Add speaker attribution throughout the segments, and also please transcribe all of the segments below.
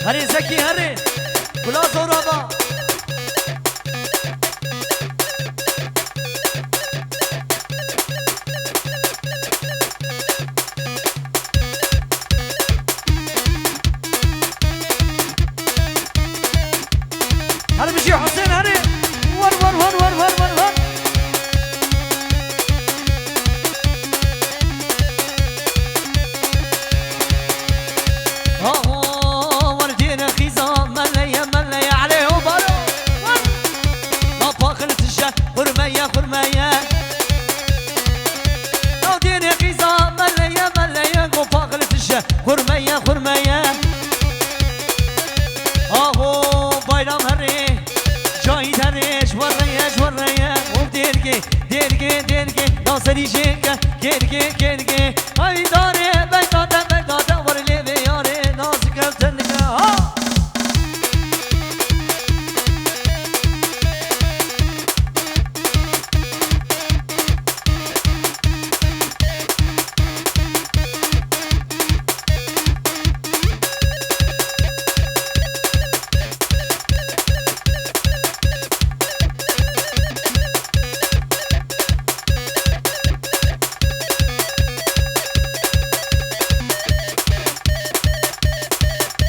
Speaker 1: هري زكي هري كلا زورابا هري بيجي حسين هري ور ور ور ور ور ور ور وردينا خيزان مليا عليه وبرو ما باخلت الشا خرمية وردينا خيزان مليا ما باخلت الشا خرمية اهو بايرام هري جايد هري جورية وديركي ناصري جيكا كيركي هاي داري بيتاتا ورلي بياري ناسك التنكا ها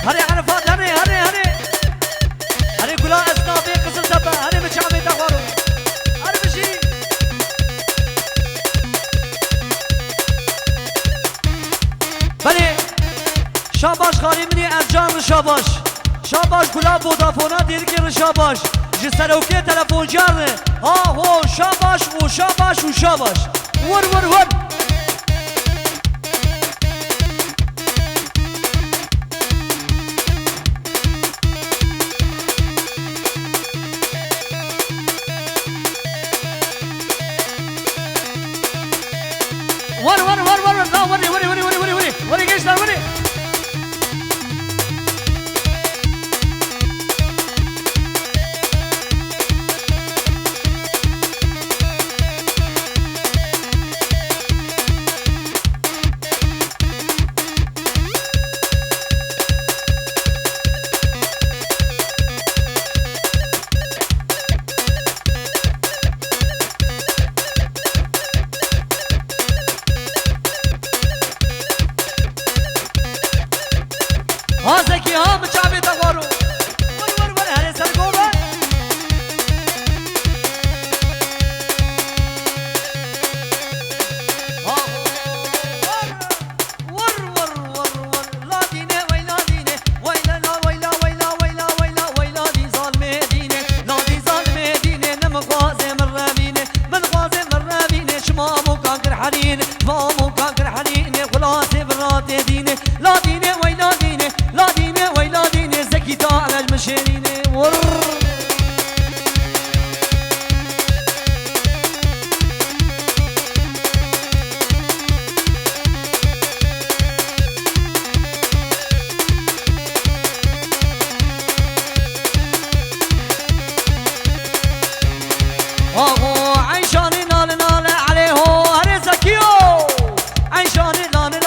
Speaker 1: هري عرفات هري كلها اسنافي قصر سبا هري بشعبي تغورو هري بشي بلي شاباش خاري مني افجان شاباش كلها فودافونا ديركي شاباش جسروكي تلفون جاري ها هو شاباش ور لا وري جيش لا وري ها زكي ها بشعبي تغورو ور هري سرقوبة ور لا ديني ويلا ديني ويلا دي ظالمي ديني لا دي ظالمي ديني نمغازي من رابيني شمامو كاكر حريني خلاصي براتي ديني لا ديني ويلا ديني زكي تعالى المشيريني ور عيشاني نال عليه هري زكيو عيشاني نال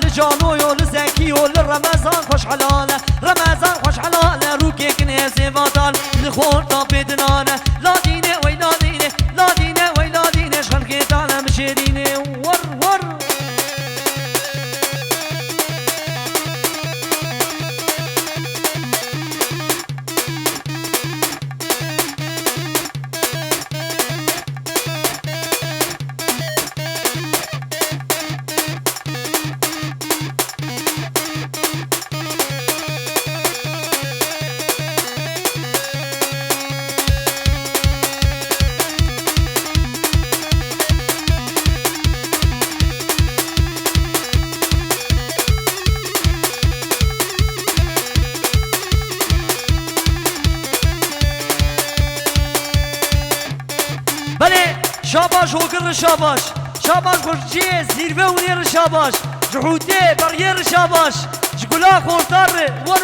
Speaker 1: لجانو يو لزكيو للرمضان خوش حلاله روكي كنيسي بطل لخور طابدنانه لا ديني ويلا ديني شغلكي تعالى مشيريني ور شاباش وقر شاباش برجيه زيربه ونير شاباش جحوتي برير شاباش جقولا خورتار ور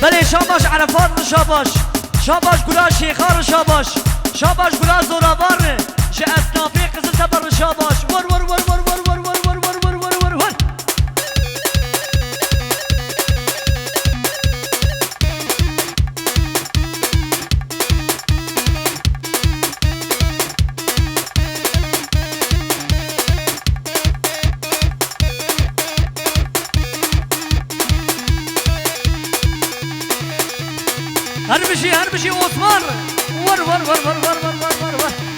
Speaker 1: بله شاباش عرفات شاباش شاباش گلا شیخار شاباش شاباش گلا زوراوار شه اسنافی قزل تبر شاباش ور ور ور ور ور ور ور ور ور ور ور ور ور هربشي عثمان ور ور ور ور ور ور ور ور ور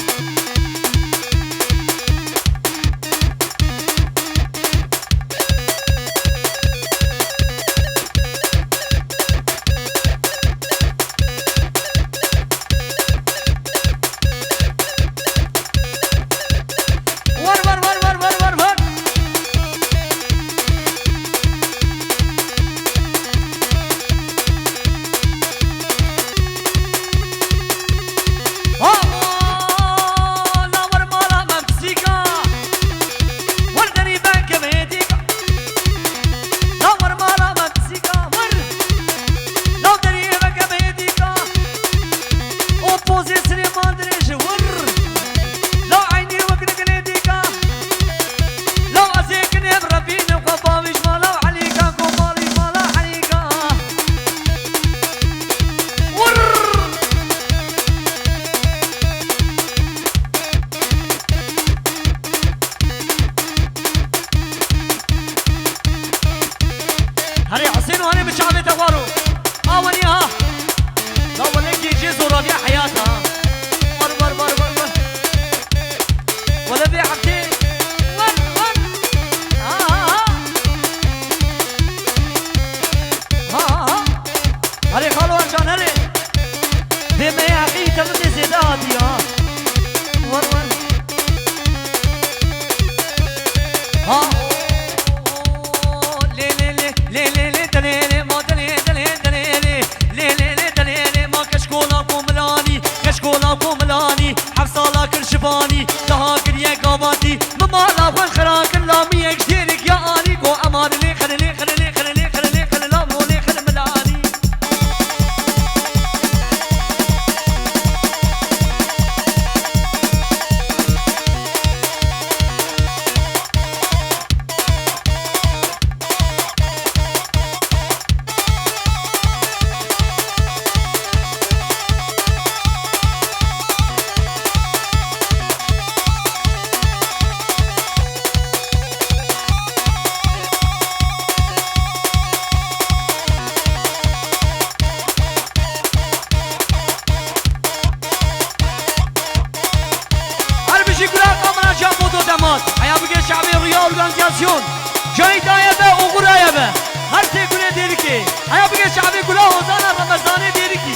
Speaker 1: جای دایه به اوغورایه به هر تکونه دیری که هیا بگه شعبی گلا حوزانه رمضانه دیری که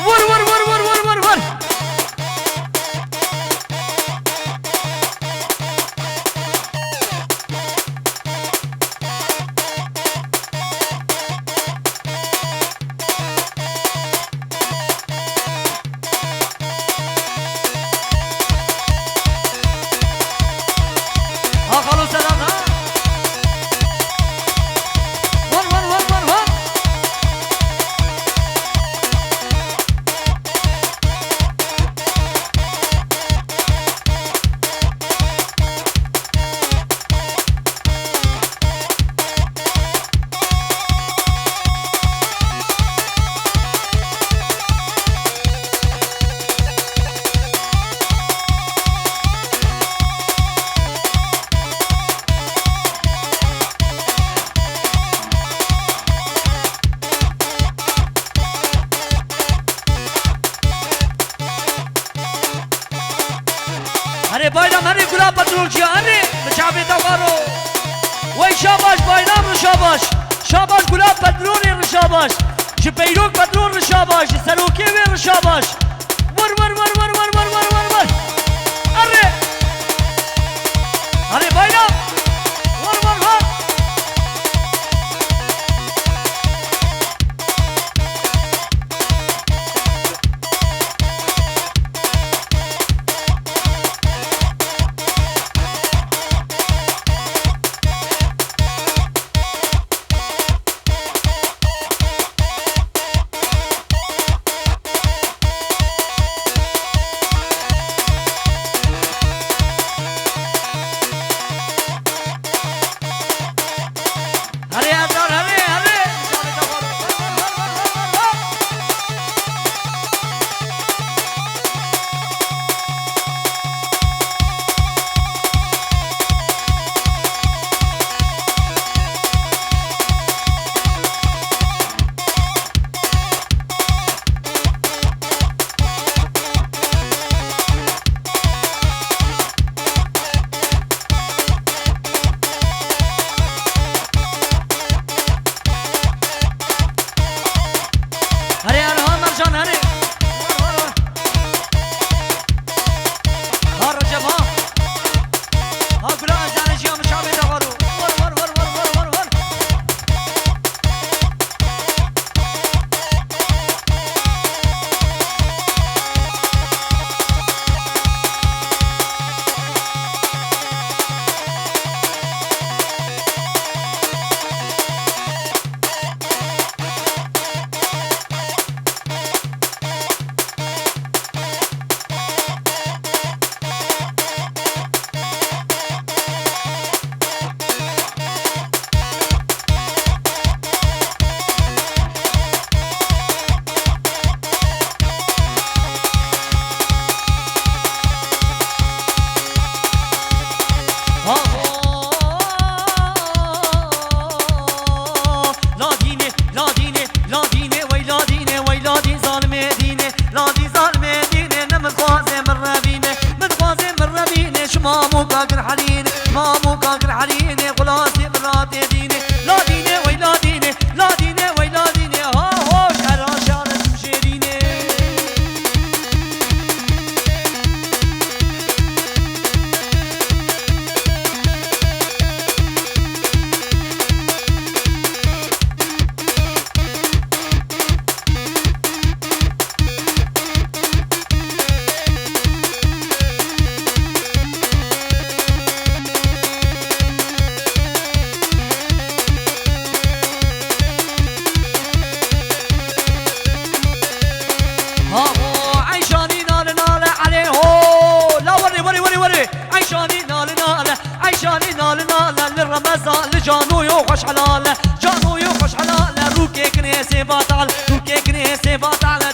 Speaker 1: ور ور ور ور ور ور ور bayram hani gula patrolcu hani Meçabe davaro Vay şabaş bayram şabaş Şabaş gula patrol şabaş Şpeyrok patrol şabaş Seroke ver şabaş Var var var var var var var var var Arre Hani bayram Var var var جانو يو خوش حلال جانو يو خوش حلال روكي كنيسي باطل روكي كنيسي باطل